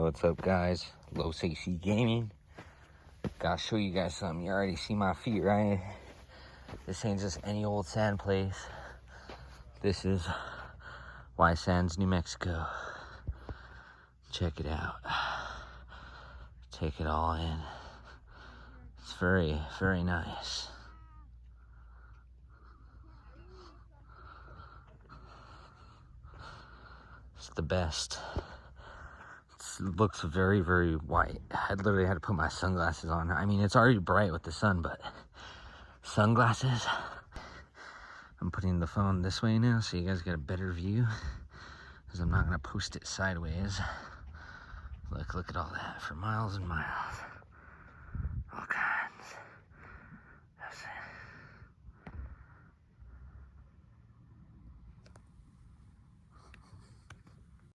What's up, guys? Los AC Gaming. Gotta show you guys something. You already see my feet, right? This ain't just any old sand place. This is White Sands, New Mexico. Check it out. Take it all in. It's very, very nice. It's the best. It looks very, very white. I literally had to put my sunglasses on. I mean, it's already bright with the sun, but sunglasses. I'm putting the phone this way now so you guys get a better view, because I'm not going to post it sideways. Look at all that for miles and miles.